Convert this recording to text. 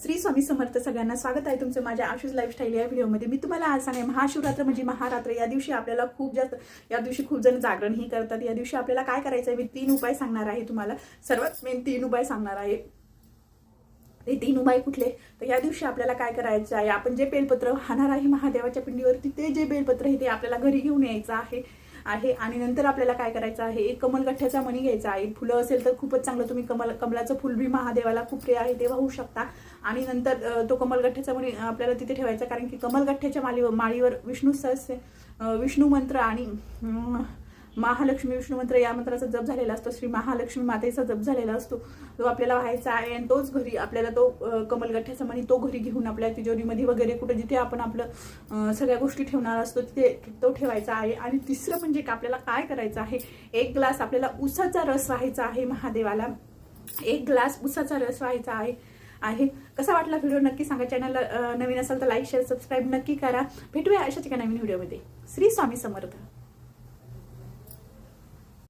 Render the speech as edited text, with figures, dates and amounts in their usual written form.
श्री स्वामी समर्थ सगळ्यांना स्वागत आहे तुमचं माझ्या आशुष लाईफस्टाईल या व्हिडिओमध्ये। मी तुम्हाला आज सांगेन महाशिवरात्र म्हणजे महारात्र। या दिवशी आपल्याला खूप जण जागरणही करतात। या दिवशी आपल्याला काय करायचं आहे मी 3 उपाय सांगणार आहे तुम्हाला। सर्वात मेन 3 उपाय सांगणार आहे। ते 3 उपाय कुठले तर या दिवशी आपल्याला काय करायचं आहे, आपण जे बेलपत्र वाहणार आहे महादेवाच्या पिंडीवरती ते जे बेलपत्र आहे ते आपल्याला घरी घेऊन यायचं आहे आणि नंतर आपल्याला काय करायचं आहे, एक कमलगठ्ठ्याचा मणी घ्यायचा आहे। फुलं असेल तर खूपच चांगलं, तुम्ही कमलाचं फुल भी महादेवाला खूप प्रिय आहे ते वाहू शकता। आणि नंतर तो कमलगठ्ठ्याचा मणी आपल्याला तिथे ठेवायचा, कारण की कमलगठ्ठ्याच्या माळीवर विष्णू मंत्र आणि महालक्ष्मी विष्णू मंत्र या मंत्राचा जप झालेला असतो, श्री महालक्ष्मी मातेचा जप झालेला असतो, तो आपल्याला व्हायचा आहे। आणि तोच घरी आपल्याला तो कमलगठ्ठ्याचा मणी तो घरी घेऊन आपल्या तिजोरीमध्ये वगैरे कुठे जिथे आपण आपलं सगळ्या गोष्टी ठेवणार असतो तिथे तो ठेवायचा आहे। आणि तिसरं म्हणजे आपल्याला काय करायचं आहे, 1 ग्लास आपल्याला उसाचा रस व्हायचा आहे महादेवाला। 1 ग्लास उसाचा रस व्हायचा आहे। कसा वाटला व्हिडिओ नक्की सांगा। चॅनलला नवीन असाल तर लाईक शेअर सबस्क्राईब नक्की करा। भेटूया अशाच एका नवीन व्हिडिओमध्ये। श्री स्वामी समर्थ।